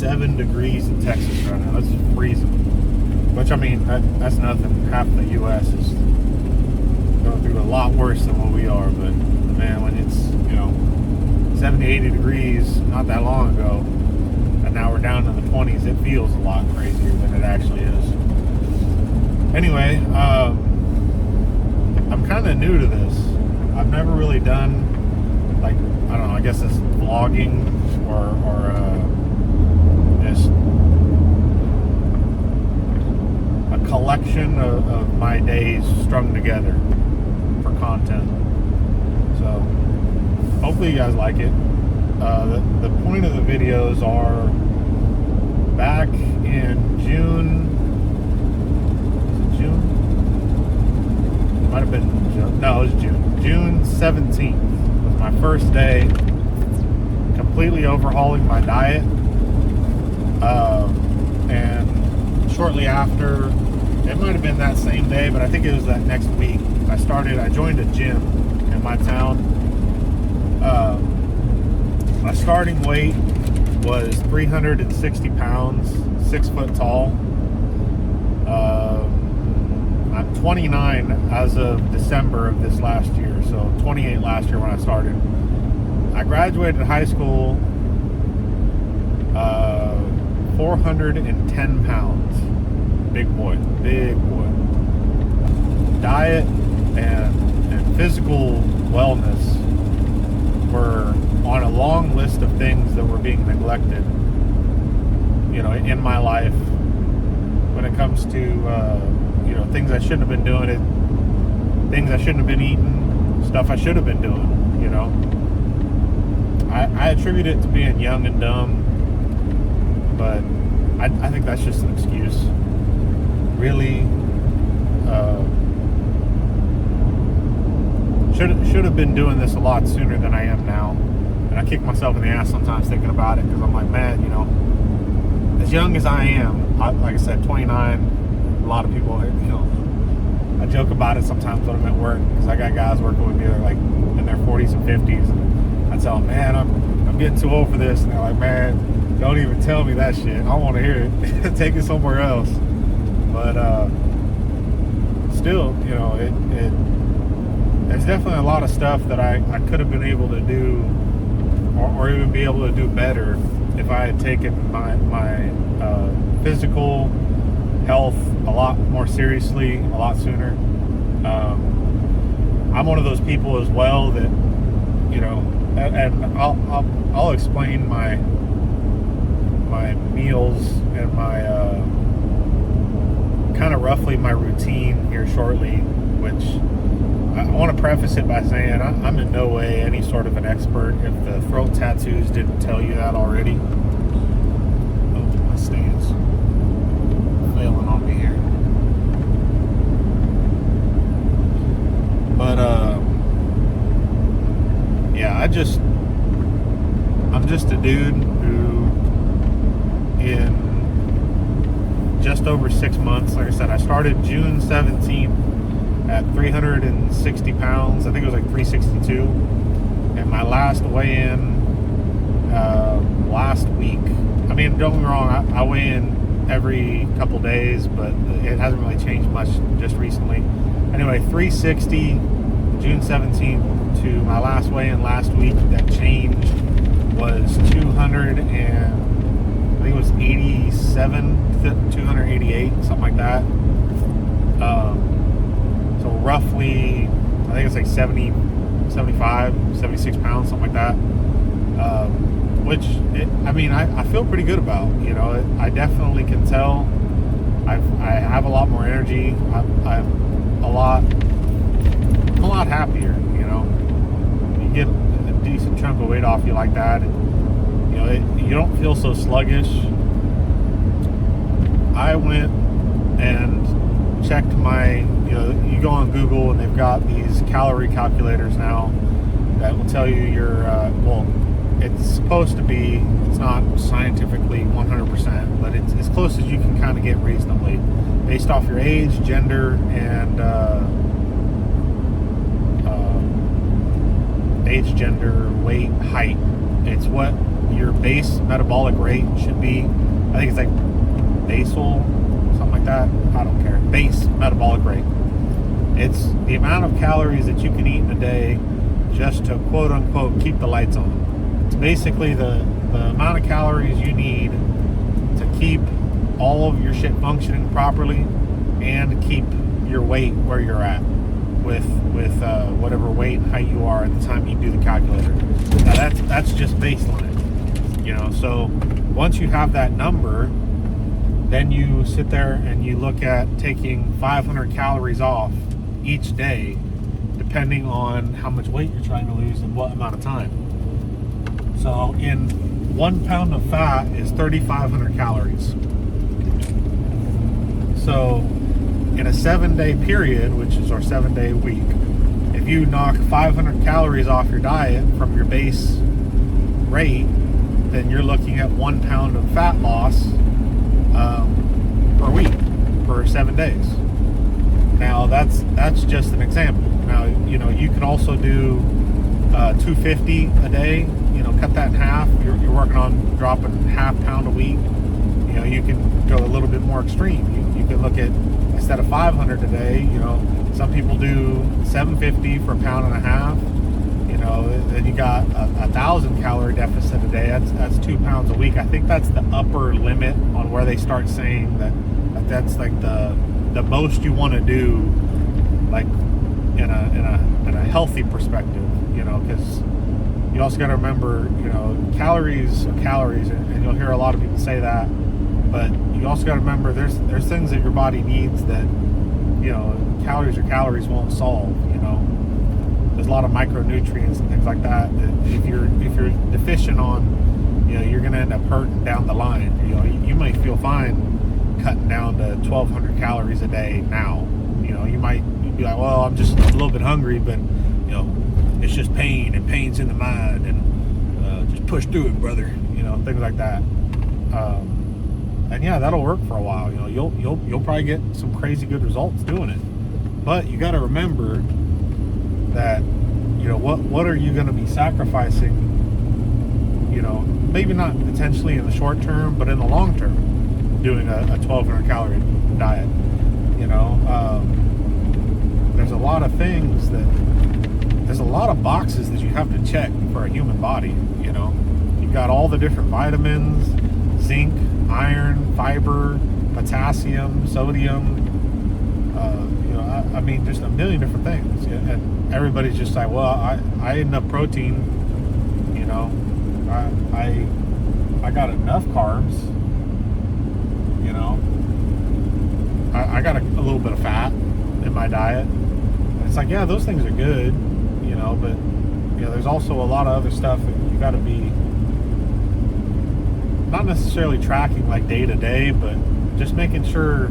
7 degrees in Texas right now. It's freezing. Which, I mean, that's nothing. Half the U.S. is going through a lot worse than what we are. But, man, when it's, 70, 80 degrees not that long ago, and now we're down in the 20s, it feels a lot crazier than it actually is. Anyway, I'm kind of new to this. I've never really done, like, I don't know, I guess it's vlogging or just a collection of my days strung together for content. So hopefully you guys like it. The point of the videos are back in June. Was it June? It might have been June. No, it was June. June 17th was my first day completely overhauling my diet. And shortly after, it might have been that same day, but I think it was that next week, I joined a gym in my town. My starting weight was 360 pounds, 6 foot tall. I'm 29 as of December of this last year, so 28 last year when I started. I graduated high school 410 pounds. Big boy. Diet and physical wellness were on a long list of things that were being neglected, in my life when it comes to, things I shouldn't have been doing, things I shouldn't have been eating, stuff I should have been doing, I attribute it to being young and dumb, but I think that's just an excuse. Really, should have been doing this a lot sooner than I am now. And I kick myself in the ass sometimes thinking about it, because I'm like, man, as young as I am, like I said, 29, a lot of people, I joke about it sometimes when I'm at work, because I got guys working with me that are like in their 40s and 50s, and I tell them, man, I'm getting too old for this, and they're like, man, don't even tell me that shit. I want to hear it. Take it somewhere else. But still, there's definitely a lot of stuff that I could have been able to do, or even be able to do better, if I had taken my physical health a lot more seriously, a lot sooner. I'm one of those people as well that, and I'll explain my meals and my kind of roughly my routine here shortly, which I want to preface it by saying I'm in no way any sort of an expert. If the throat tattoos didn't tell you that already. Oh, my stand's failing on me here. But yeah, I'm just a dude who, in just over 6 months, like I said, I started June 17th at 360 pounds. I think it was like 362. And my last weigh-in last week, I mean, don't get me wrong, I weigh in every couple days, but it hasn't really changed much just recently. Anyway, 360 June 17th to my last weigh-in last week. That change was 200 and I think it was 87, 288, something like that. So roughly, I think it's like 70, 75, 76 pounds, something like that. Which, I feel pretty good about. I definitely can tell I have a lot more energy. I'm a lot happier. You get a decent chunk of weight off you like that, and you don't feel so sluggish. I went and checked my, you go on Google and they've got these calorie calculators now that will tell you your, it's supposed to be, it's not scientifically 100%, but it's as close as you can kind of get reasonably, based off your age, gender, and weight, height. It's what your base metabolic rate should be, I think it's like basal, something like that. I don't care. Base metabolic rate. It's the amount of calories that you can eat in a day just to quote unquote keep the lights on. It's basically the amount of calories you need to keep all of your shit functioning properly and keep your weight where you're at with whatever weight and height you are at the time you do the calculator. Now that's just baseline, you know. So once you have that number, then you sit there and you look at taking 500 calories off each day, depending on how much weight you're trying to lose and what amount of time. So in 1 pound of fat is 3,500 calories. So in a 7-day period, which is our 7-day week, if you knock 500 calories off your diet from your base rate, then you're looking at 1 pound of fat loss per week for 7 days. Now that's just an example. Now, you know, you can also do 250 a day. You know, cut that in half. You're working on dropping half pound a week. You know, you can go a little bit more extreme. You can look at, instead of 500 a day, you know, some people do 750 for a pound and a half. You know, then you got a 1,000 calorie deficit a day. That's 2 pounds a week. I think that's the upper limit on where they start saying that's like the most you want to do, like in a healthy perspective. You know, because you also got to remember, you know, calories are calories, and you'll hear a lot of people say that. But you also got to remember there's things that your body needs that, you know, calories or calories won't solve. You know, there's a lot of micronutrients and things like that if you're deficient on, you know, you're going to end up hurting down the line. You know, you might feel fine cutting down to 1,200 calories a day now. You know, you'd be like, well, I'm just a little bit hungry, but, you know, it's just pain, and pain's in the mind, and just push through it, brother. You know, things like that. And yeah, that'll work for a while. You know, you'll probably get some crazy good results doing it. But you got to remember that, you know, what are you going to be sacrificing? You know, maybe not potentially in the short term, but in the long term, doing a 1,200 calorie diet. You know, there's a lot of things there's a lot of boxes that you have to check for a human body. You know, you've got all the different vitamins, zinc, iron, fiber, potassium, sodium, you know, I mean, just a million different things. And everybody's just like, well, I ate enough protein, you know, I got enough carbs, you know, I got a little bit of fat in my diet. And it's like, yeah, those things are good, you know, but, you know, there's also a lot of other stuff that you got to be not necessarily tracking like day to day, but just making sure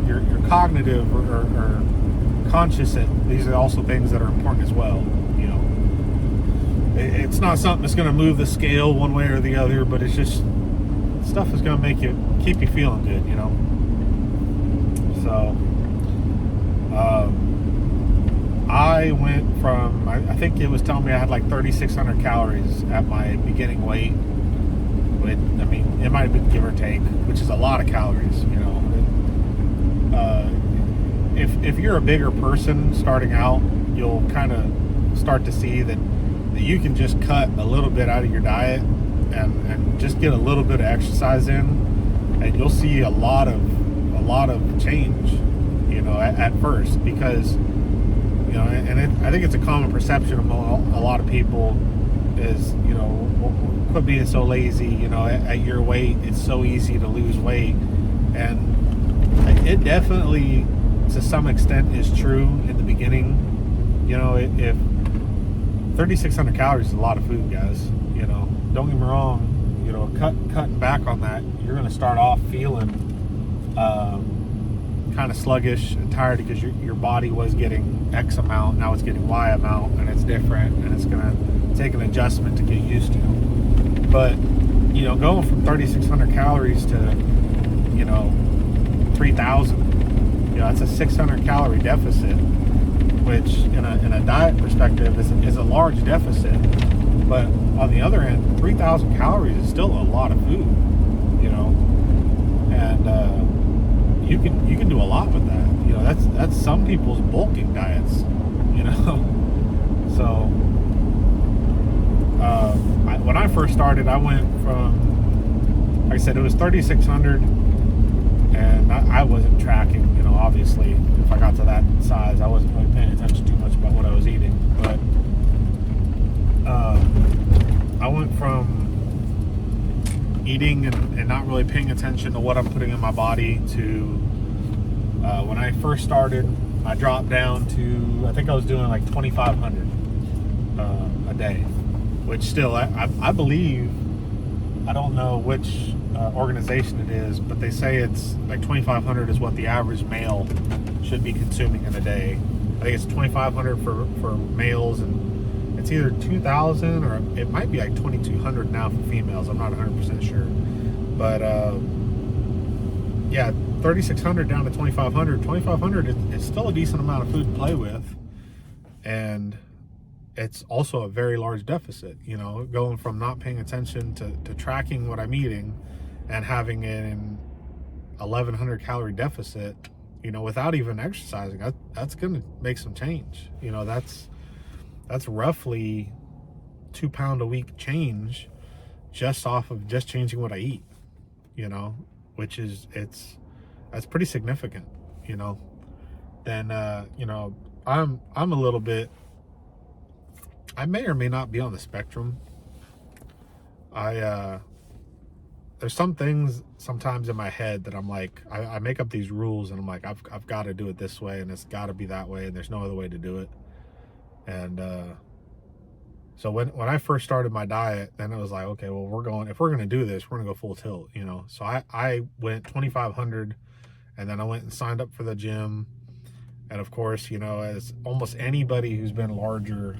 you're cognitive or conscious that these are also things that are important as well. You know, it's not something that's going to move the scale one way or the other, but it's just stuff that's going to keep you feeling good. You know, so I went from, I think it was telling me I had like 3,600 calories at my beginning weight. I mean, it might have been give or take, which is a lot of calories, you know. If you're a bigger person starting out, you'll kind of start to see that you can just cut a little bit out of your diet and just get a little bit of exercise in, and you'll see a lot of change, you know, at first, because, you know, and I think it's a common perception among a lot of people is, you know, quit being so lazy. You know, at your weight, it's so easy to lose weight, and it definitely, to some extent, is true in the beginning. You know, if 3,600 calories is a lot of food, guys. You know, don't get me wrong. You know, cutting back on that, you're going to start off feeling kind of sluggish and tired because your body was getting X amount, now it's getting Y amount, and it's different, and it's going to take an adjustment to get used to. But, you know, going from 3,600 calories to, you know, 3,000, you know, that's a 600 calorie deficit, which in a diet perspective is a large deficit. But on the other end, 3,000 calories is still a lot of food, you know, and you can do a lot with that. You know, that's some people's bulking diets, you know. So when I first started, I went from, like I said, it was 3,600, and I wasn't tracking. You know, obviously, if I got to that size, I wasn't really paying attention too much about what I was eating, but. I went from eating and not really paying attention to what I'm putting in my body to when I first started, I dropped down to, I think I was doing like 2,500 a day, which still, I believe, I don't know which organization it is, but they say it's like 2,500 is what the average male should be consuming in a day. I think it's 2,500 for males, and it's either 2,000 or it might be like 2,200 now for females. I'm not 100% sure. But yeah, 3,600 down to 2,500. 2,500 is still a decent amount of food to play with. And it's also a very large deficit, you know, going from not paying attention to tracking what I'm eating and having an 1,100 calorie deficit, you know, without even exercising. That's going to make some change. You know, that's roughly 2 pound a week change just off of just changing what I eat, you know, which is, that's pretty significant, you know. Then, you know, I'm a little bit, I may or may not be on the spectrum. There's some things sometimes in my head that I'm like, I make up these rules and I'm like, I've got to do it this way and it's got to be that way and there's no other way to do it. And so when I first started my diet, then it was like, okay, well, if we're going to do this, we're going to go full tilt, you know. So I went 2,500, and then I went and signed up for the gym. And of course, you know, as almost anybody who's been larger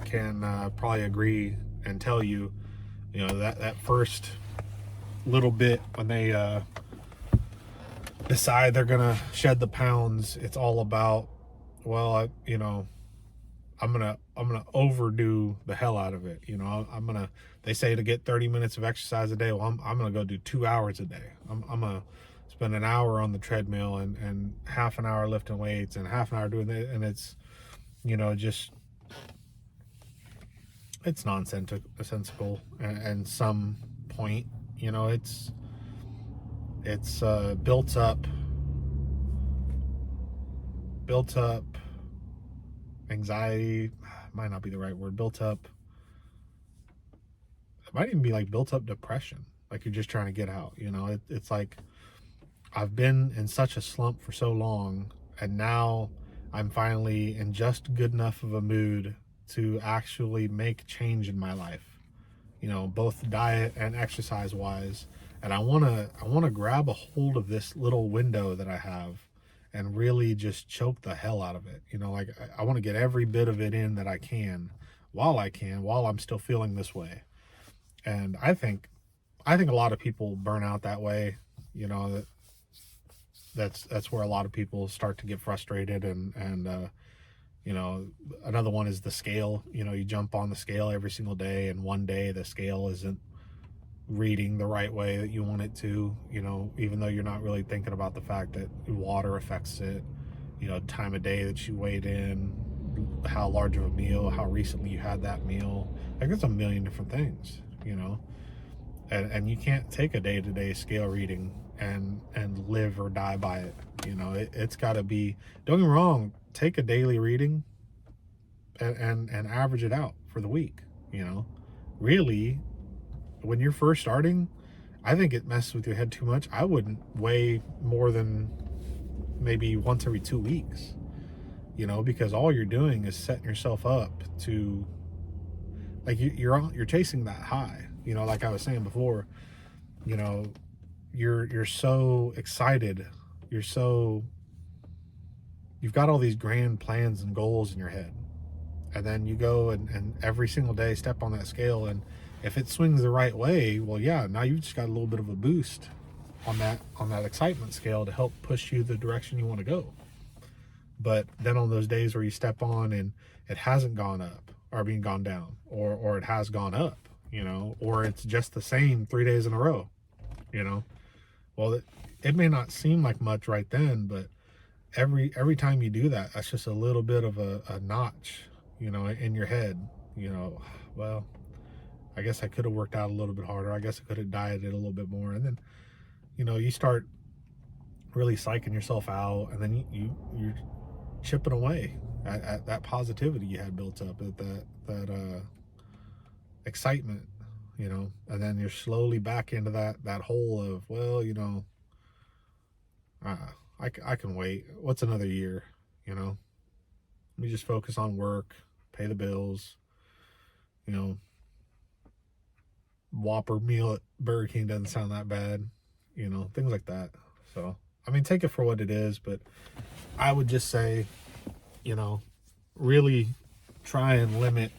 can probably agree and tell you, you know, that first little bit when they decide they're going to shed the pounds, it's all about, well, you know, I'm gonna overdo the hell out of it. You know, they say to get 30 minutes of exercise a day. Well, I'm gonna go do 2 hours a day. I'm gonna spend an hour on the treadmill and half an hour lifting weights and half an hour doing it. And it's, you know, just, it's nonsensical and some point, you know, it's built up anxiety, might not be the right word, built up, it might even be like built up depression, like you're just trying to get out, you know. It's like I've been in such a slump for so long, and now I'm finally in just good enough of a mood to actually make change in my life, you know, both diet and exercise wise. And I want to grab a hold of this little window that I have and really just choke the hell out of it. You know, like I want to get every bit of it in that I can while I'm still feeling this way. And I think a lot of people burn out that way. You know, that's where a lot of people start to get frustrated and you know, another one is the scale. You know, you jump on the scale every single day, and one day the scale isn't reading the right way that you want it to, you know, even though you're not really thinking about the fact that water affects it, you know, time of day that you weighed in, how large of a meal, how recently you had that meal. Like, there's a million different things, you know, and you can't take a day-to-day scale reading and live or die by it. You know, it's got to be, don't get me wrong, take a daily reading and average it out for the week. You know, really, when you're first starting, I think it messes with your head too much. I wouldn't weigh more than maybe once every 2 weeks, you know, because all you're doing is setting yourself up to, like, you're chasing that high, you know, like I was saying before, you know, you're so excited, you've got all these grand plans and goals in your head, and then you go and every single day step on that scale, and if it swings the right way, well, yeah, now you've just got a little bit of a boost on that excitement scale to help push you the direction you want to go. But then on those days where you step on and it hasn't gone up, are being gone down, or it has gone up, you know, or it's just the same 3 days in a row, you know. Well, it may not seem like much right then, but every time you do that, that's just a little bit of a notch, you know, in your head, you know. Well, I guess I could have worked out a little bit harder. I guess I could have dieted a little bit more. And then, you know, you start really psyching yourself out, and then you're chipping away at that positivity you had built up, at that excitement, you know. And then you're slowly back into that hole of, well, you know, I can wait. What's another year, you know? Let me just focus on work, pay the bills, you know. Whopper meal at Burger King doesn't sound that bad, you know, things like that. So, I mean, take it for what it is, but I would just say, you know, really try and limit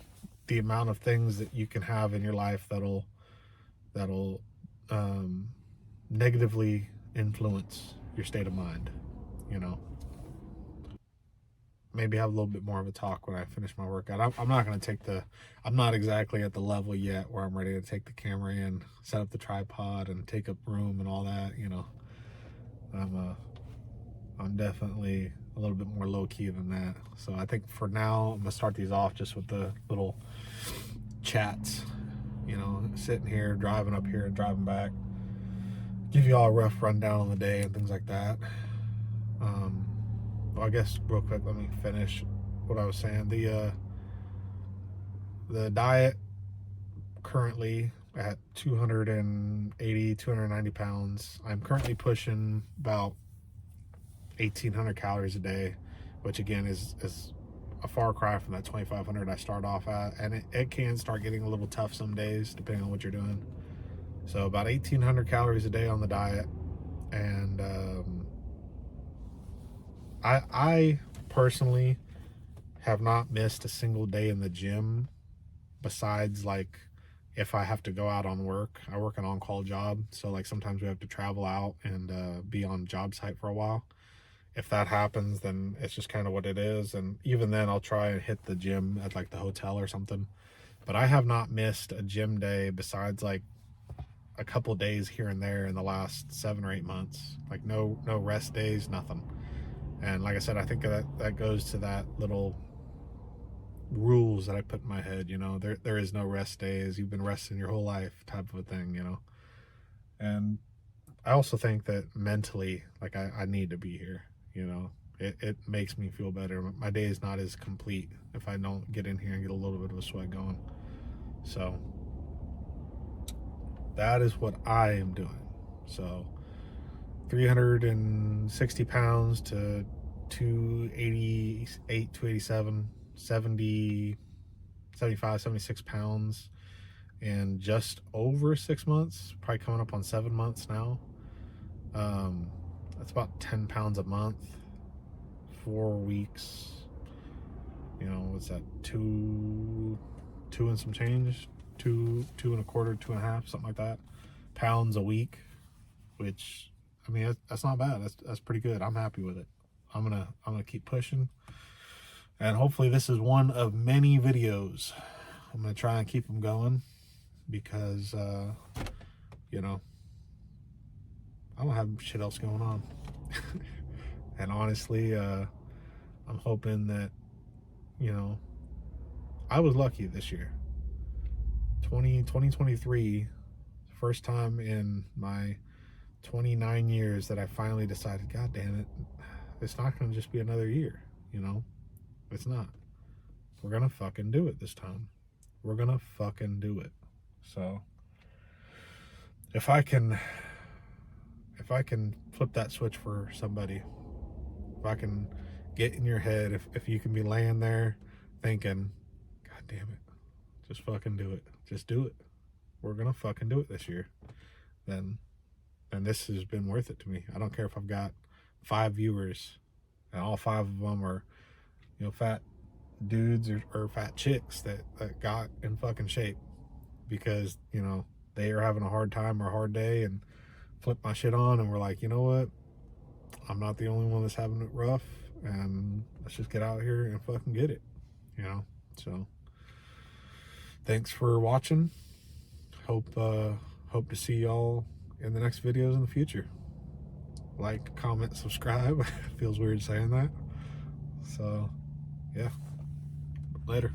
the amount of things that you can have in your life that'll negatively influence your state of mind, you know. Maybe have a little bit more of a talk when I finish my workout. I'm not going to take I'm not exactly at the level yet where I'm ready to take the camera in, set up the tripod, and take up room and all that, you know. I'm definitely a little bit more low key than that. So I think for now, I'm going to start these off just with the little chats, you know, sitting here, driving up here and driving back. Give you all a rough rundown on the day and things like that. Well, I guess real quick, let me finish what I was saying. The diet currently at 290 pounds. I'm currently pushing about 1,800 calories a day, which again is a far cry from that 2,500 I start off at, and it can start getting a little tough some days depending on what you're doing. So about 1,800 calories a day on the diet, and I personally have not missed a single day in the gym, besides like if I have to go out on work. I work an on-call job, so like sometimes we have to travel out and be on job site for a while. If that happens, then it's just kind of what it is, and even then I'll try and hit the gym at like the hotel or something. But I have not missed a gym day besides like a couple days here and there in the last 7 or 8 months. Like no rest days, nothing. And like I said, I think that goes to that little rules that I put in my head, you know. There is no rest days. You've been resting your whole life type of a thing, you know. And I also think that mentally, like I need to be here, you know. It makes me feel better. My day is not as complete if I don't get in here and get a little bit of a sweat going. So that is what I am doing. So 360 pounds to 288, 287, 70, 75, 76 pounds in just over 6 months, probably coming up on 7 months now. That's about 10 pounds a month, 4 weeks. You know, what's that? Two and some change, two and a quarter, 2.5, something like that, pounds a week. Which, I mean, that's not bad. That's pretty good. I'm happy with it. I'm gonna keep pushing, and hopefully this is one of many videos. I'm gonna try and keep them going because you know, I don't have shit else going on. And honestly, I'm hoping that, you know, I was lucky this year. 2023, first time in my 29 years that I finally decided, God damn it, it's not going to just be another year, you know? It's not. We're going to fucking do it this time. We're going to fucking do it. So, if I can flip that switch for somebody, if I can get in your head, if you can be laying there thinking, God damn it, just fucking do it. Just do it. We're going to fucking do it this year. Then this has been worth it to me. I don't care if I've got 5 viewers and all 5 of them are, you know, fat dudes or fat chicks that got in fucking shape because, you know, they are having a hard time or a hard day and flip my shit on and we're like, you know what? I'm not the only one that's having it rough, and let's just get out here and fucking get it, you know? So thanks for watching. Hope to see y'all in the next videos in the future. Like, comment, subscribe. Feels weird saying that. So, yeah. Later.